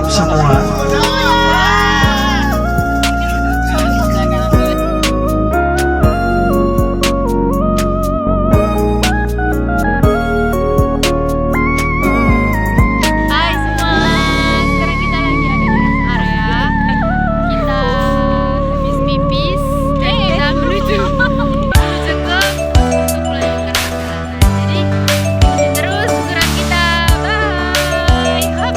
semua. Hai semua, sekarang kita lagi ada di rest area. Kita habis pipis dan kita menuju ke untuk melanjutkan perjalanan. Jadi ikuti terus gerak kita. Bye. Hop.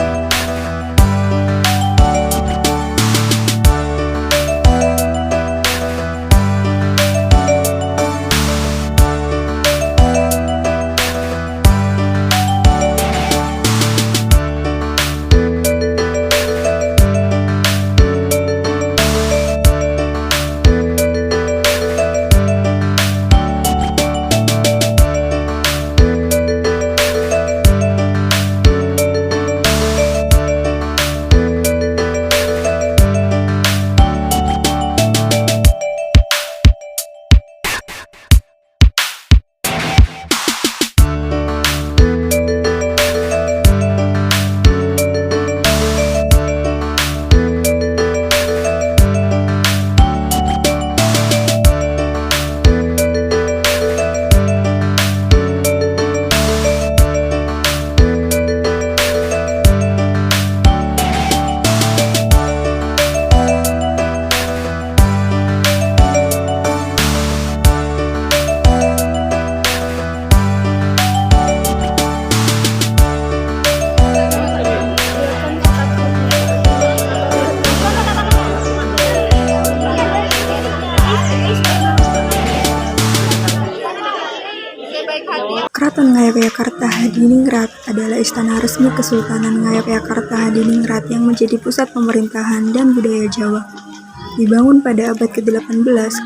Keraton Ngayogyakarta Hadiningrat adalah istana resmi Kesultanan Ngayogyakarta Hadiningrat yang menjadi pusat pemerintahan dan budaya Jawa. Dibangun pada abad ke-18,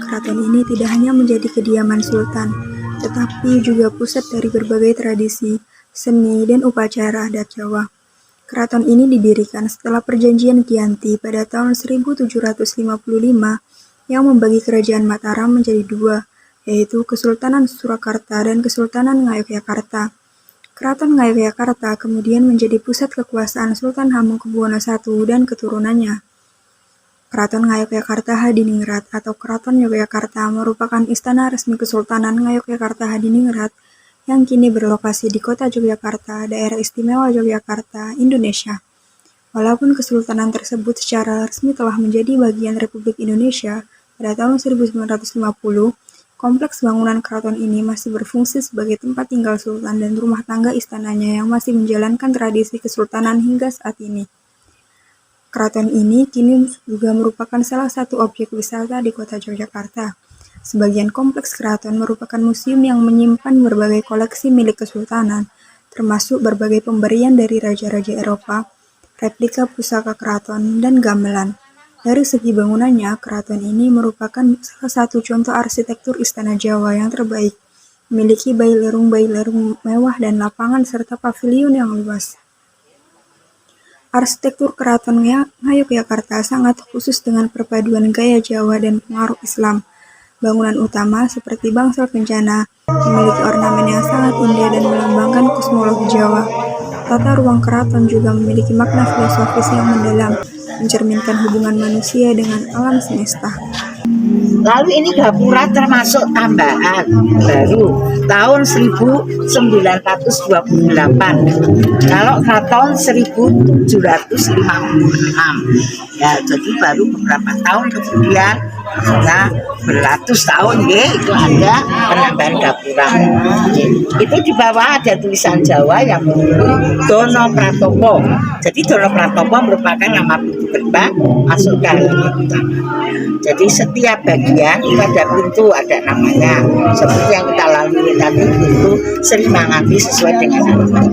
keraton ini tidak hanya menjadi kediaman sultan, tetapi juga pusat dari berbagai tradisi, seni, dan upacara adat Jawa. Keraton ini didirikan setelah Perjanjian Giyanti pada tahun 1755 yang membagi Kerajaan Mataram menjadi dua, yaitu Kesultanan Surakarta dan Kesultanan Ngayogyakarta. Keraton Ngayogyakarta kemudian menjadi pusat kekuasaan Sultan Hamengkubuwono I dan keturunannya. Keraton Ngayogyakarta Hadiningrat atau Keraton Yogyakarta merupakan istana resmi Kesultanan Ngayogyakarta Hadiningrat yang kini berlokasi di Kota Yogyakarta, Daerah Istimewa Yogyakarta, Indonesia. Walaupun kesultanan tersebut secara resmi telah menjadi bagian Republik Indonesia pada tahun 1950, kompleks bangunan keraton ini masih berfungsi sebagai tempat tinggal sultan dan rumah tangga istananya yang masih menjalankan tradisi kesultanan hingga saat ini. Keraton ini kini juga merupakan salah satu objek wisata di Kota Yogyakarta. Sebagian kompleks keraton merupakan museum yang menyimpan berbagai koleksi milik kesultanan, termasuk berbagai pemberian dari raja-raja Eropa, replika pusaka keraton, dan gamelan. Dari segi bangunannya, keraton ini merupakan salah satu contoh arsitektur istana Jawa yang terbaik, memiliki bailerung mewah dan lapangan serta pavilion yang luas. Arsitektur keraton Ngayogyakarta sangat khusus dengan perpaduan gaya Jawa dan pengaruh Islam. Bangunan utama seperti bangsal kencana memiliki ornamen yang sangat indah dan melambangkan kosmologi Jawa. Tata ruang keraton juga memiliki makna filosofis yang mendalam, mencerminkan hubungan manusia dengan alam semesta. Lalu ini gapura termasuk tambahan baru tahun 1928. Kalau keraton 1756. Ya, jadi baru beberapa tahun kemudian, karena beratus tahun ya, itu ada penambahan gapura. Itu di bawah ada tulisan Jawa yang menyebut Dono Pratopo. Jadi Dono Pratopo merupakan nama pintu gerbang masuk ke halaman utama. Jadi setiap bagian itu ada pintu, ada namanya. Seperti yang kita lalui tadi, pintu Sri Manganti sesuai dengan namanya.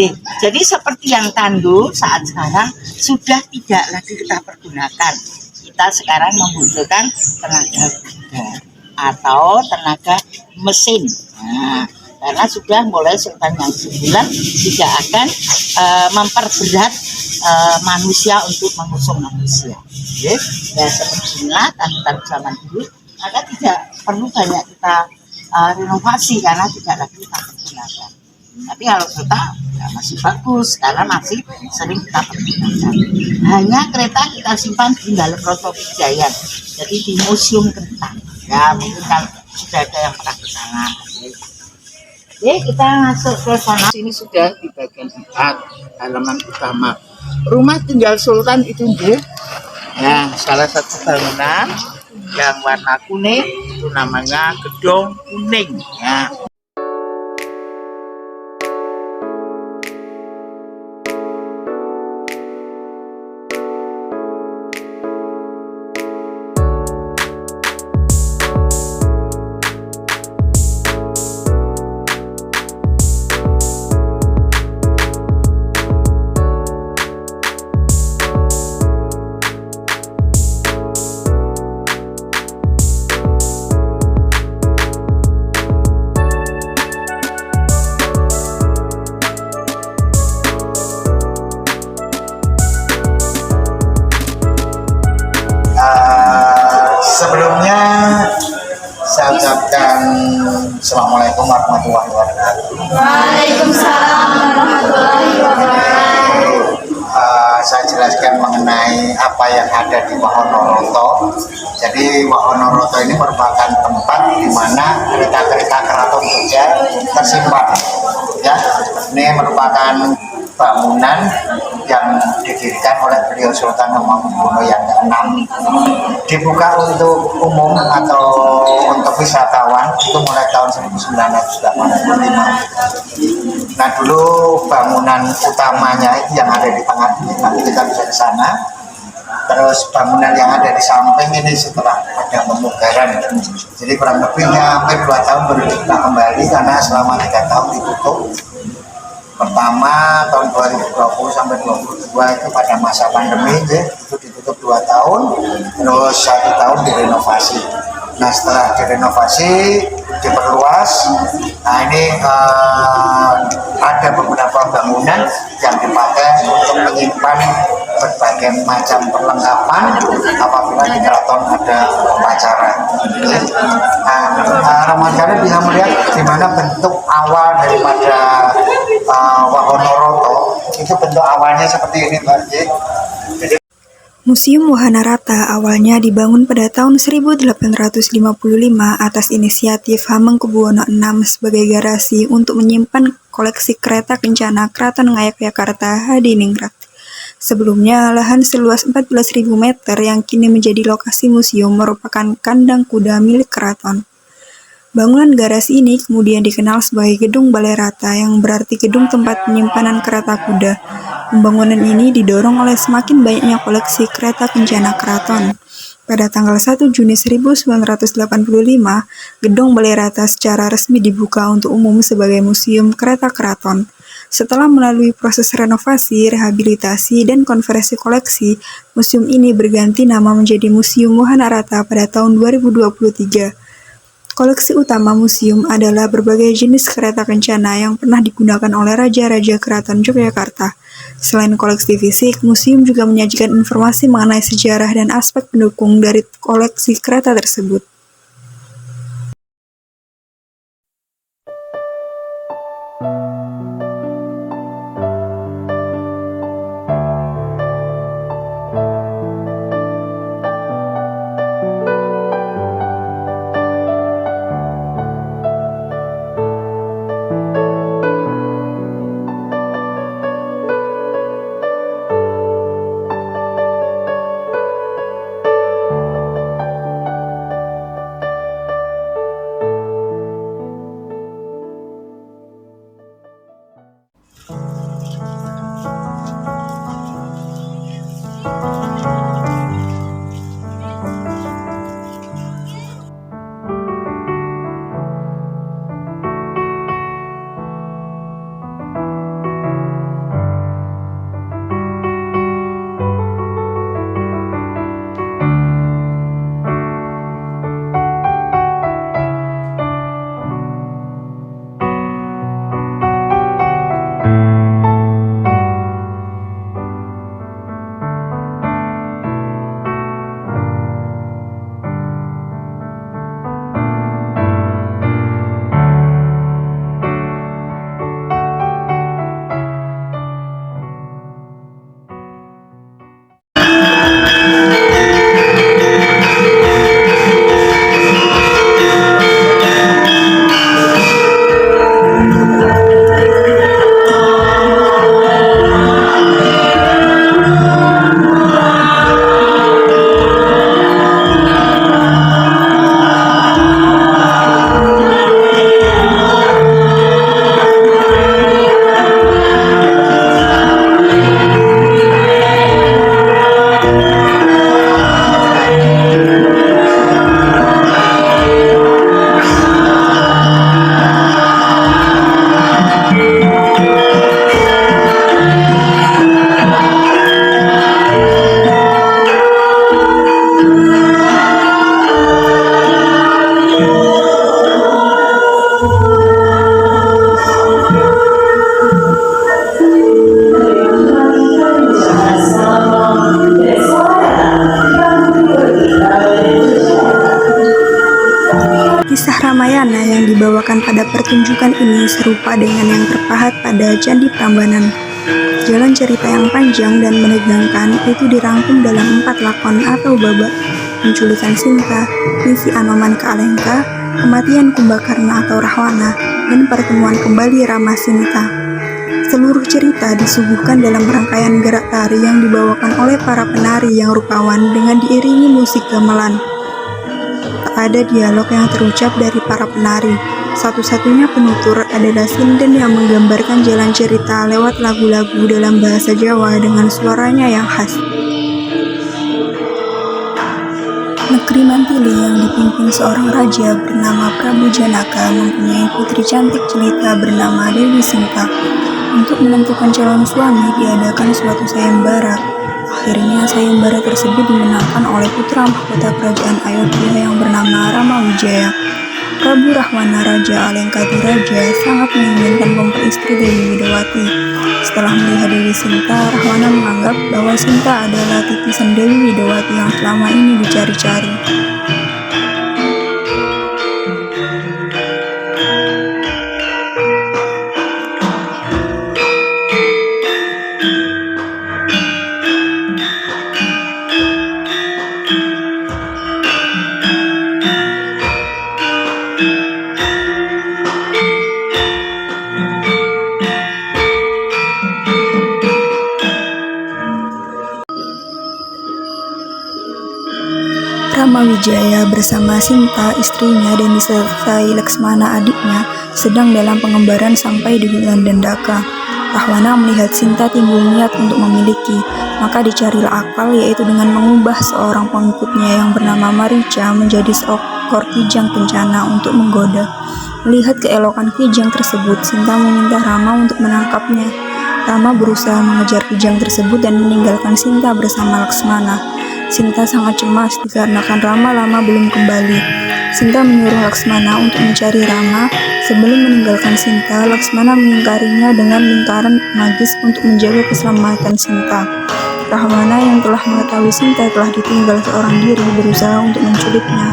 Oke, jadi seperti yang tandu saat sekarang sudah tidak lagi kita pergunakan. Kita sekarang membutuhkan tenaga kuda atau tenaga mesin. Nah, karena sudah mulai Sultan yang 9 tidak akan memperberat manusia untuk mengusung manusia. Oke, ya seperti inilah tandu zaman dulu. Maka tidak perlu banyak kita renovasi karena tidak lagi kita pergunakan. Tapi kalau kereta ya masih bagus karena masih sering kita pergunakan. Hanya kereta kita simpan di dalam Roto Pijayan, jadi di museum kereta. Ya mungkin kalau sudah ada yang pernah ke sana. Oke, kita masuk ke sana. Ini sudah di bagian 4 halaman utama. Rumah tinggal Sultan itu ya salah satu bangunan yang warna kuning itu namanya Gedung Kuning. Ya. Sebelumnya saya ucapkan Assalamualaikum warahmatullahi wabarakatuh. Waalaikumsalam warahmatullahi wabarakatuh. Saya jelaskan mengenai apa yang ada di Wahonoroto. Jadi Wahonoroto ini merupakan tempat di mana kereta-kereta keraton Jogja tersimpan. Ya, ini merupakan bangunan yang didirikan oleh beliau Sultan Hamengkubuwono yang ke-6, dibuka untuk umum atau untuk wisatawan itu mulai tahun 1985. Nah dulu bangunan utamanya itu yang ada di tengah ini, nanti kita bisa ke sana. Terus bangunan yang ada di samping ini setelah ada pemugaran, jadi kurang lebihnya hampir 2 tahun baru dibuka kembali karena selama 3 tahun ditutup. Pertama tahun 2020 sampai 2022 itu pada masa pandemi ya, itu ditutup 2 tahun, terus 1 tahun direnovasi. Nah setelah direnovasi diperluas, nah ini ada beberapa bangunan yang dipakai untuk menyimpan berbagai macam perlengkapan apabila di keraton ada upacara. Nah, Romadhon bisa melihat di mana bentuk awal daripada Wahonoroto, itu bentuk awalnya seperti ini, Mbak. Jadi Museum Wahanarata awalnya dibangun pada tahun 1855 atas inisiatif Hamengkubuwono VI sebagai garasi untuk menyimpan koleksi kereta kencana Keraton Ngayogyakarta Hadiningrat. Sebelumnya, lahan seluas 14.000 meter yang kini menjadi lokasi museum merupakan kandang kuda milik keraton. Bangunan garasi ini kemudian dikenal sebagai Gedung Balai Rata yang berarti gedung tempat penyimpanan kereta kuda. Pembangunan ini didorong oleh semakin banyaknya koleksi kereta kencana keraton. Pada tanggal 1 Juni 1985, Gedung Balai Rata secara resmi dibuka untuk umum sebagai Museum Kereta Keraton. Setelah melalui proses renovasi, rehabilitasi, dan konversi koleksi, museum ini berganti nama menjadi Museum Wahanarata pada tahun 2023. Koleksi utama museum adalah berbagai jenis kereta kencana yang pernah digunakan oleh Raja-Raja Keraton Yogyakarta. Selain koleksi fisik, museum juga menyajikan informasi mengenai sejarah dan aspek pendukung dari koleksi kereta tersebut. Ramayana yang dibawakan pada pertunjukan ini serupa dengan yang terpahat pada Candi Prambanan. Jalan cerita yang panjang dan menegangkan itu dirangkum dalam 4 lakon atau babak: penculikan Sinta, misi Anoman ke Alengka, kematian Kumbakarna atau Rahwana, dan pertemuan kembali Rama Sinta. Seluruh cerita disuguhkan dalam rangkaian gerak tari yang dibawakan oleh para penari yang rupawan dengan diiringi musik gamelan. Tak ada dialog yang terucap dari para penari. Satu-satunya penutur adalah sinden yang menggambarkan jalan cerita lewat lagu-lagu dalam bahasa Jawa dengan suaranya yang khas. Negeri Mantili yang dipimpin seorang raja bernama Prabu Janaka mempunyai putri cantik jelita bernama Dewi Sinta. Untuk menentukan calon suami diadakan suatu sayembara. Akhirnya sayembara tersebut dimenangkan oleh putra mahkota kerajaan Ayodhya yang bernama Rama Wijaya. Prabu Rahwana Raja Alengkadiraja sangat menginginkan memperistri Dewi Widawati. Setelah melihat Dewi Sinta, Rahwana menganggap bahwa Sinta adalah titisan Dewi Widawati yang selama ini dicari-cari. Rama Wijaya bersama Sinta, istrinya, dan disertai Laksmana adiknya sedang dalam pengembaraan sampai di hutan Dandaka. Rahwana melihat Sinta timbul niat untuk memiliki, maka dicarilah akal, yaitu dengan mengubah seorang pengikutnya yang bernama Marica menjadi seekor kijang kencana untuk menggoda. Melihat keelokan kijang tersebut, Sinta meminta Rama untuk menangkapnya. Rama berusaha mengejar kijang tersebut dan meninggalkan Sinta bersama Laksmana. Sinta sangat cemas dikarenakan Rama lama belum kembali. Sinta menyuruh Laksmana untuk mencari Rama. Sebelum meninggalkan Sinta, Laksmana mengingkarinya dengan lingkaran magis untuk menjaga keselamatan Sinta. Rahwana yang telah mengetahui Sinta telah ditinggal seorang diri berusaha untuk menculiknya.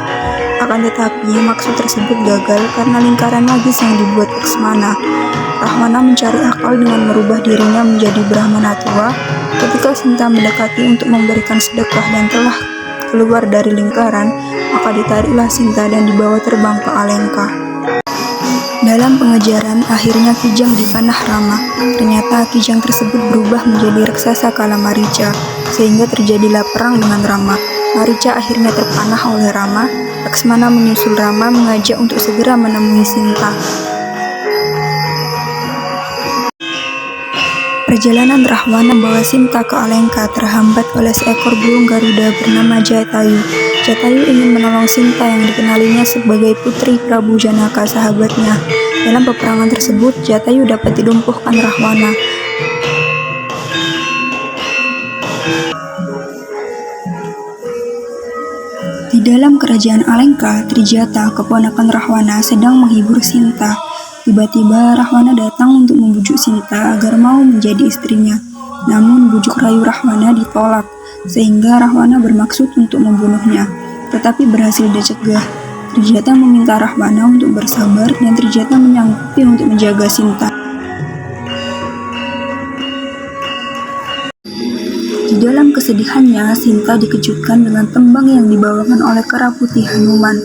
Akan tetapi maksud tersebut gagal karena lingkaran magis yang dibuat Laksmana. Rahwana mencari akal dengan merubah dirinya menjadi Brahmana tua. Ketika Sinta mendekati untuk memberikan sedekah dan telah keluar dari lingkaran, maka ditariklah Sinta dan dibawa terbang ke Alengka. Dalam pengejaran, akhirnya kijang dipanah Rama. Ternyata kijang tersebut berubah menjadi raksasa kala Marica, sehingga terjadilah perang dengan Rama. Marica akhirnya terpanah oleh Rama. Laksmana menyusul Rama mengajak untuk segera menemui Sinta. Perjalanan Rahwana membawa Sinta ke Alengka terhambat oleh seekor burung Garuda bernama Jatayu. Jatayu ingin menolong Sinta yang dikenalinya sebagai putri Prabu Janaka, sahabatnya. Dalam peperangan tersebut, Jatayu dapat dilumpuhkan Rahwana. Di dalam kerajaan Alengka, Trijata, keponakan Rahwana, sedang menghibur Sinta. Tiba-tiba Rahwana datang untuk membujuk Sinta agar mau menjadi istrinya. Namun bujuk rayu Rahwana ditolak, sehingga Rahwana bermaksud untuk membunuhnya, tetapi berhasil dicegah. Trijata meminta Rahwana untuk bersabar dan Trijata menyanggupi untuk menjaga Sinta. Di dalam kesedihannya, Sinta dikejutkan dengan tembang yang dibawakan oleh kera putih Hanuman.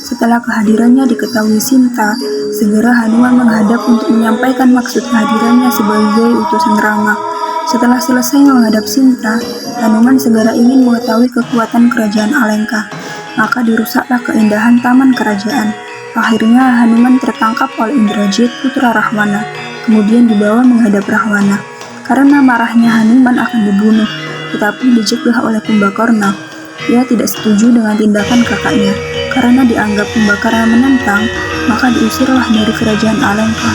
Setelah kehadirannya diketahui Sinta, segera Hanuman menghadap untuk menyampaikan maksud kehadirannya sebagai utusan Rama. Setelah selesai menghadap Sinta, Hanuman segera ingin mengetahui kekuatan kerajaan Alengka. Maka dirusaklah keindahan taman kerajaan. Akhirnya Hanuman tertangkap oleh Indrajit, putra Rahwana, kemudian dibawa menghadap Rahwana. Karena marahnya Hanuman akan dibunuh, tetapi dicegah oleh Kumbakarna. Ia tidak setuju dengan tindakan kakaknya. Karena dianggap Kumbakarna menentang, maka diusirlah dari kerajaan Alengka.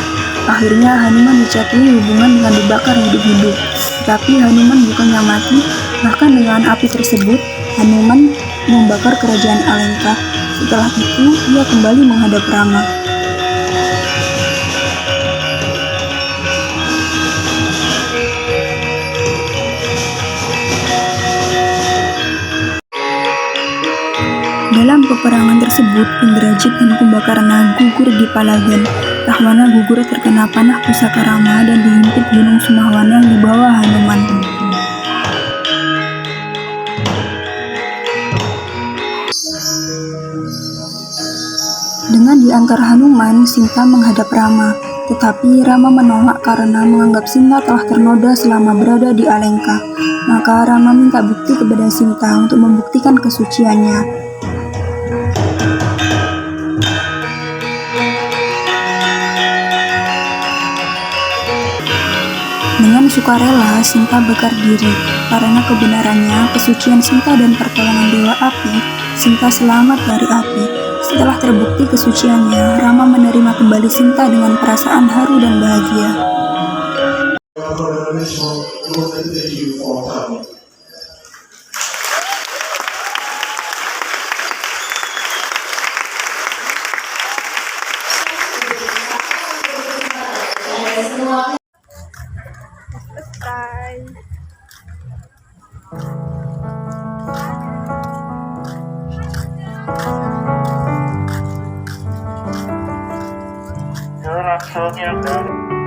Akhirnya Hanuman dicatui hubungan dengan dibakar hidup-hidup. Tetapi Hanuman bukannya mati, bahkan dengan api tersebut, Hanuman membakar kerajaan Alengka. Setelah itu, ia kembali menghadap Rama. Dalam peperangan tersebut, Indrajit dan Kumbakarna gugur di Palagan. Rahwana gugur terkena panah pusaka Rama dan dihimpit Gunung Sumawan yang dibawa Hanuman. Dengan diangkar Hanuman, Sinta menghadap Rama. Tetapi Rama menolak karena menganggap Sinta telah ternoda selama berada di Alengka. Maka Rama minta bukti kepada Sinta untuk membuktikan kesuciannya. Dengan sukarela, Sinta bakar diri. Karena kebenarannya, kesucian Sinta dan pertolongan Dewa Api, Sinta selamat dari api. Setelah terbukti kesuciannya, Rama menerima kembali Sinta dengan perasaan haru dan bahagia. You're not telling me I'm